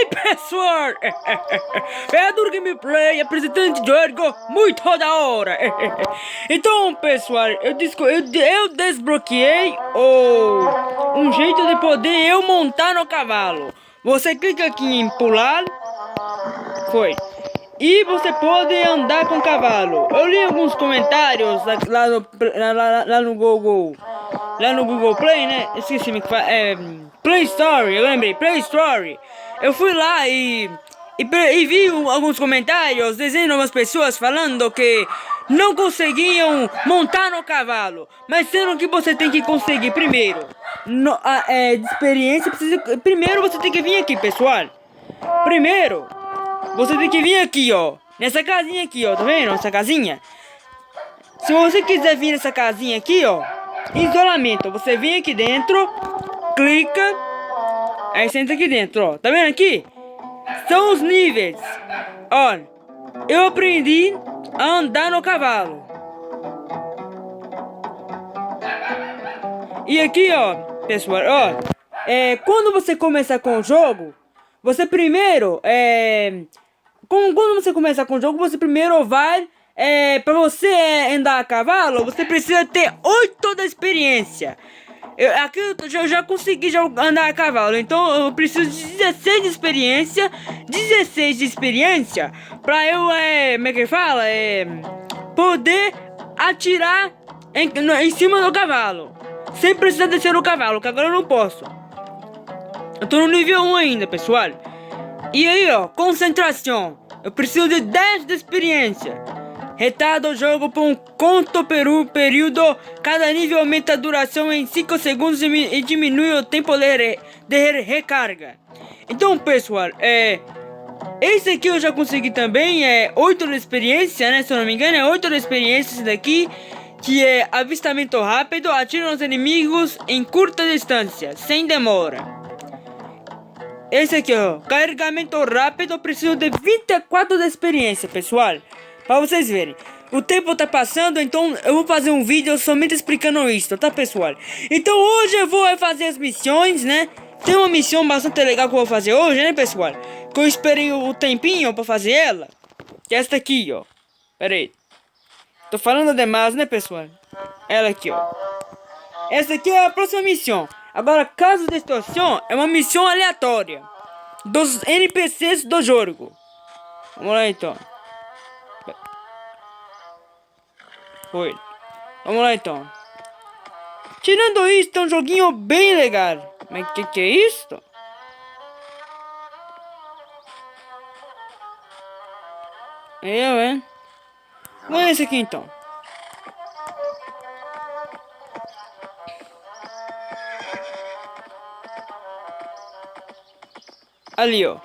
pessoal! É do Gameplay, apresentante Jorgo, muito da hora! Então, pessoal, eu desbloqueei um jeito de poder eu montar no cavalo. Você clica aqui em pular, foi. E você pode andar com o cavalo. Eu li alguns comentários lá no Google. Lá no Google Play, né? Esqueci me que fala. Play Store, eu lembrei, Play Store. Eu fui lá e vi alguns comentários dizendo umas pessoas falando que não conseguiam montar no cavalo. Mas sendo que você tem que conseguir primeiro. De experiência, primeiro você tem que vir aqui, pessoal. Primeiro, você tem que vir aqui, ó. Nessa casinha aqui, ó. Tá vendo? Essa casinha. Se você quiser vir nessa casinha aqui, ó. Isolamento. Você vem aqui dentro. Clica. Aí você entra aqui dentro, ó. Tá vendo aqui? São os níveis. Ó. Eu aprendi a andar no cavalo. E aqui, ó. Pessoal, ó. Quando você começar com o jogo. Você primeiro, quando você começar com o jogo, você primeiro vai, pra você andar a cavalo, você precisa ter 8 da experiência. Aqui eu já consegui andar a cavalo, então eu preciso de 16 de experiência, 16 de experiência, pra eu, como é que fala, poder atirar em cima do cavalo, sem precisar descer no cavalo, que agora eu não posso. Eu tô no nível 1 ainda, pessoal. E aí, ó, concentração. Eu preciso de 10 de experiência. Retarda o jogo por um curto período. Cada nível aumenta a duração em 5 segundos e diminui o tempo de recarga. Então, pessoal, esse aqui eu já consegui também. 8 de experiência, né? Se eu não me engano, é 8 de experiência esse daqui. Que é avistamento rápido. Atira nos inimigos em curta distância, sem demora. Esse aqui, ó, carregamento rápido, eu preciso de 24 de experiência, pessoal. Pra vocês verem. O tempo tá passando, então eu vou fazer um vídeo somente explicando isso, tá, pessoal? Então hoje eu vou fazer as missões, né? Tem uma missão bastante legal que eu vou fazer hoje, né, pessoal? Que eu esperei o tempinho pra fazer ela. Que é esta aqui, ó. Pera aí. Tô falando demais, né, pessoal? Ela aqui, ó. Essa aqui é a próxima missão. Agora, caso de situação, é uma missão aleatória dos NPCs do jogo. Vamos lá, então. Foi. Vamos lá, então. Tirando isso, é um joguinho bem legal. Mas que é isso? Vamos nesse aqui, então. Ali, ó.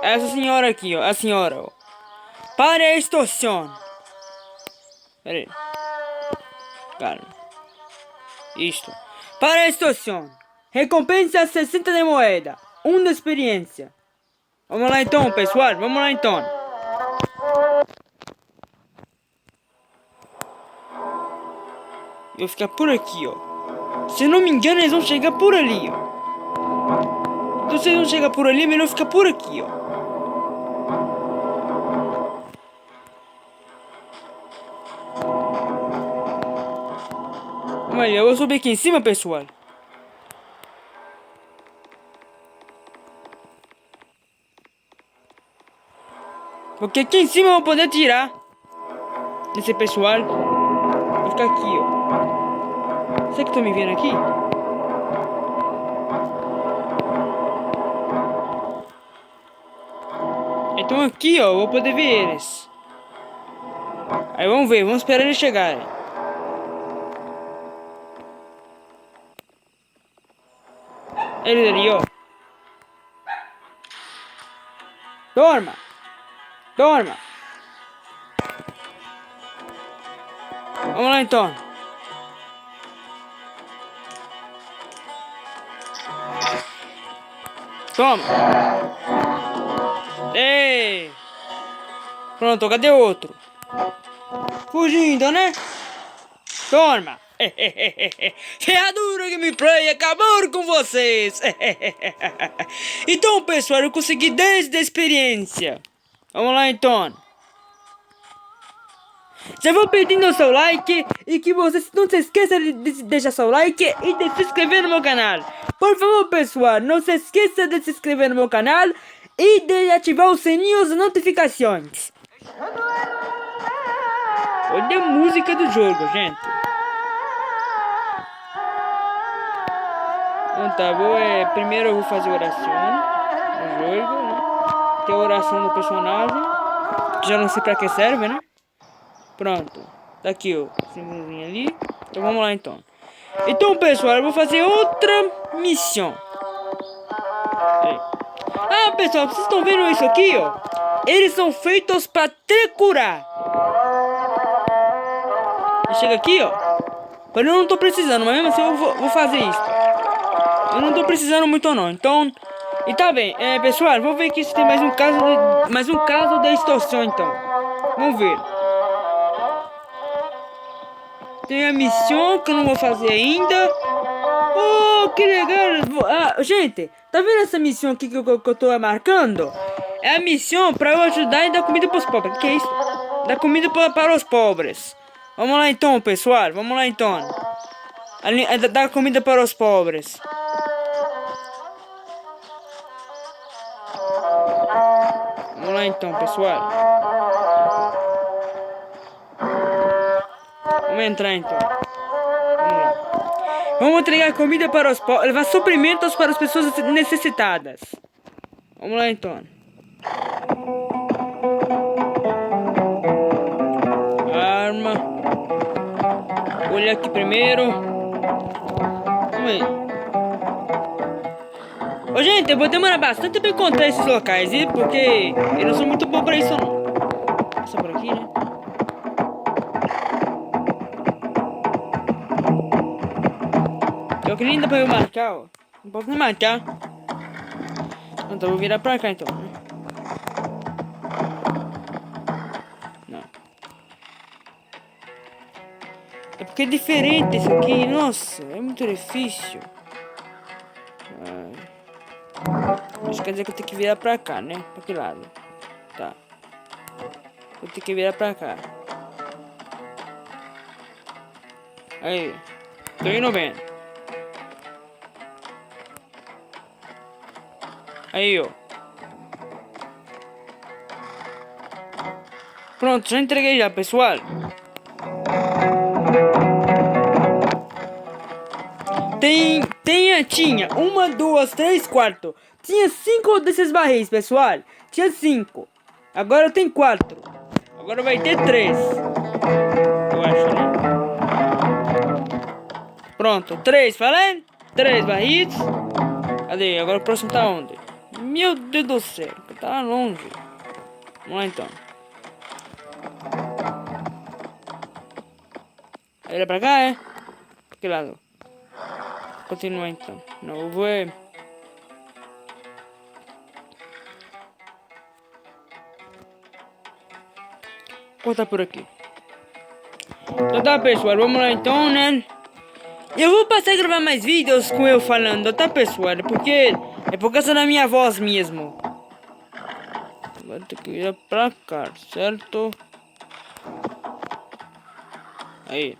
Essa senhora aqui, ó. A senhora, ó. Para a extorsão. Pera aí. Calma. Isto. Para a extorsão. Recompensa 60 de moeda. 1 de experiência. Vamos lá então, pessoal. Vamos lá então. Eu vou ficar por aqui, ó. Se não me engano, eles vão chegar por ali, ó. Então, se eles não chegar por ali, é melhor ficar por aqui, ó. Olha, eu vou subir aqui em cima, pessoal. Porque aqui em cima eu vou poder tirar esse pessoal. Vou ficar aqui, ó. Será que estão me vendo aqui? Então aqui, ó, eu vou poder ver eles. Aí vamos ver, vamos esperar eles chegarem. Eles ali, ó. Dorma! Dorma! Vamos lá então. Toma! Ei! Pronto, cadê o outro? Fugindo, né? Toma! Ferradura Gameplay acabou com vocês. Então, pessoal, eu consegui 10 de experiência. Vamos lá, então. Já vou pedindo o seu like e que você não se esqueça de deixar seu like e de se inscrever no meu canal. Por favor, pessoal, não se esqueça de se inscrever no meu canal e de ativar o sininho das notificações. Olha a música do jogo, gente. Então tá, primeiro eu vou fazer oração no jogo, né? Tem a oração do personagem, que já não sei pra que serve, né? Pronto, tá aqui o símbolozinho ali. Então vamos lá então. Então, pessoal, eu vou fazer outra missão. Ah, pessoal, vocês estão vendo isso aqui, ó? Eles são feitos pra te curar. Chega aqui, ó. Mas eu não tô precisando, mas mesmo assim eu vou fazer isso. Eu não tô precisando muito não, então... E tá bem, pessoal, vamos ver aqui se tem mais um caso de extorsão, então. Vamos ver. Tem a missão que eu não vou fazer ainda. Oh, que legal. Ah, gente, tá vendo essa missão aqui que eu tô marcando? É a missão pra eu ajudar e dar comida pros pobres. O que é isso? Dar comida para os pobres. Vamos lá então, pessoal. Vamos lá então. Dar comida para os pobres. Vamos lá então, pessoal. Vamos entrar então. Vamos lá. Vamos entregar comida para os pobres. Levar suprimentos para as pessoas necessitadas. Vamos lá então. Arma. Olha aqui primeiro. Vamos aí. Ô, gente, eu vou demorar bastante pra encontrar esses locais, viu? Porque eu não sou muito bom pra isso, não. Passa por aqui, né? Eu queria ainda pra eu marcar, ó. Não posso nem marcar. Então eu vou virar pra cá, então, né? Não. É porque é diferente isso aqui. Nossa, é muito difícil. Isso quer dizer que eu tenho que virar pra cá, né? Pra que lado? Tá. Vou ter que virar pra cá. Aí. Tô indo bem. Aí, ó. Pronto, já entreguei já, pessoal. Tinha 1, 2, 3, 4. Tinha 5 desses barris, pessoal. Tinha 5. Agora tem 4. Agora vai ter 3. Eu acho, né? Pronto, 3, falando? 3 barris. Cadê? Agora o próximo tá onde? Meu Deus do céu, tá longe. Vamos lá então. Era pra cá, é? Pra que lado? Continua então. Não, eu vou... cortar por aqui. Então tá, pessoal, vamos lá então, né? Eu vou passar a gravar mais vídeos com eu falando, tá, pessoal? Porque é por causa da minha voz mesmo. Agora tem que virar pra cá, certo? Aí.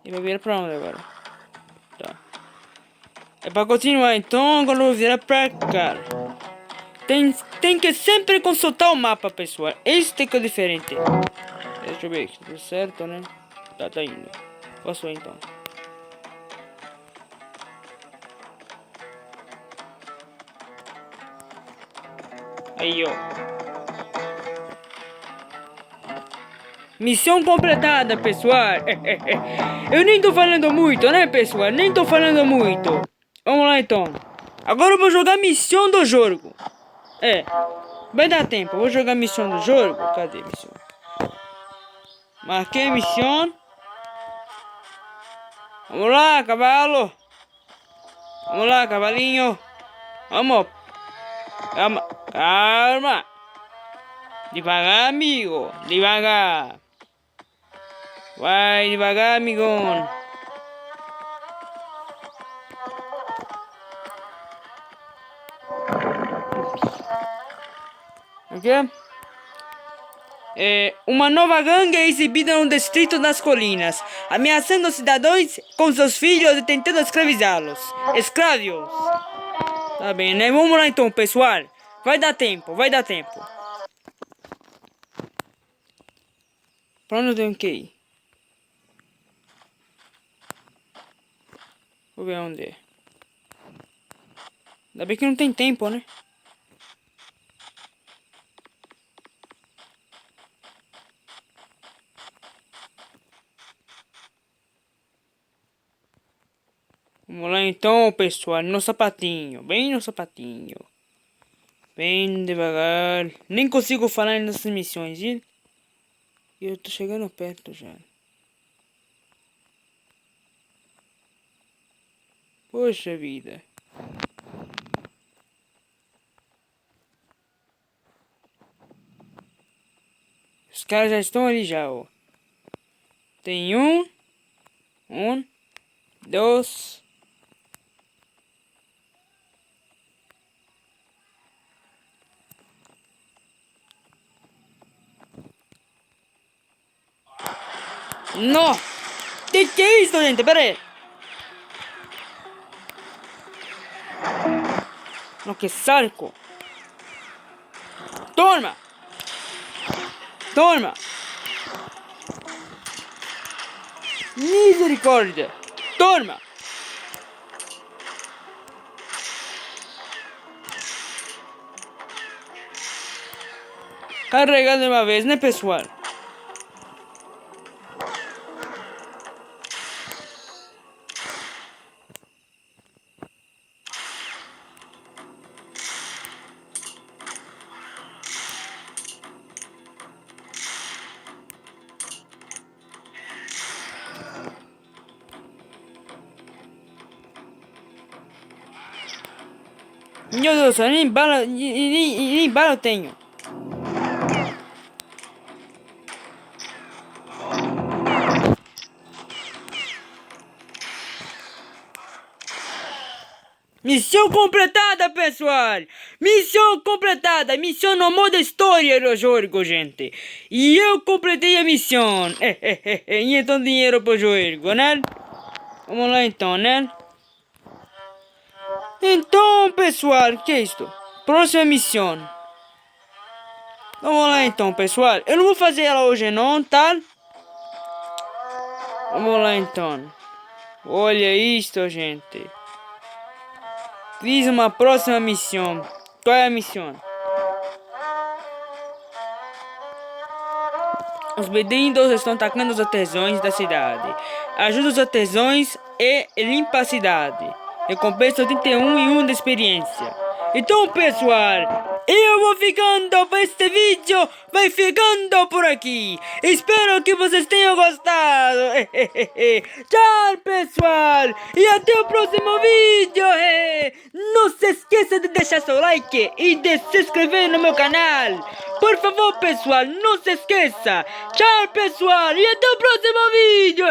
E vai virar pra onde agora? Tá. É pra continuar, então agora eu vou virar pra cá. Tem que sempre consultar o mapa, pessoal. Esse tem que é diferente. Deixa eu ver, tudo certo, né? Tá indo. Posso ir então. Aí, ó. Missão completada, pessoal. Eu nem tô falando muito, né, pessoal? Nem tô falando muito. Vamos lá, então. Agora eu vou jogar a missão do jogo. Vai dar tempo. Eu vou jogar a missão do jogo. Cadê a missão? Marquei a missão. Vamos lá, cavalo. Vamos lá, cavalinho. Vamos. Calma. Calma. Devagar, amigo. Devagar. Vai devagar, amigão. Ok? Uma nova gangue é exibida no distrito das colinas, ameaçando os cidadãos com seus filhos e tentando escravizá-los. Escravos! Tá bem, né? Vamos lá então, pessoal. Vai dar tempo, vai dar tempo. Pra onde eu tenho que ir? Vou ver onde é. Ainda bem que não tem tempo, né? Vamos lá então, pessoal, no sapatinho, bem no sapatinho. Bem devagar. Nem consigo falar nessas missões, viu? E eu tô chegando perto já. Poxa vida. Os caras já estão ali já, ó. Tem um, dois... No! Que é isso, gente? Pera aí. No, que saco. Toma! Toma! Misericórdia! Toma! Carregado de uma vez, né, pessoal? Meu Deus, nem bala, nem bala eu tenho. Missão completada, pessoal! Missão completada! Missão no modo história do jogo, gente! E eu completei a missão! E então dinheiro pro jogo, né? Vamos lá então, né? Então, pessoal, que é isto? Próxima missão. Vamos lá então, pessoal. Eu não vou fazer ela hoje não, tá? Vamos lá então. Olha isto, gente. Fiz uma próxima missão. Qual é a missão? Os bandidos estão atacando os artesãos da cidade. Ajuda os artesãos e limpa a cidade. Recompensa 81 e 1 de experiência. Então, pessoal, eu vou ficando. Este vídeo vai ficando por aqui. Espero que vocês tenham gostado. Tchau, pessoal. E até o próximo vídeo. Não se esqueça de deixar seu like e de se inscrever no meu canal. Por favor, pessoal, não se esqueça. Tchau, pessoal. E até o próximo vídeo.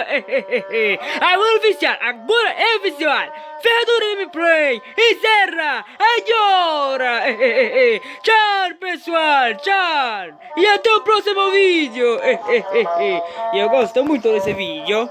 Agora oficial. Agora é oficial. Ferradura Gameplay. Encerra. Agora. Tchau, pessoal. Tchau. E até o próximo vídeo. E eu gosto muito desse vídeo.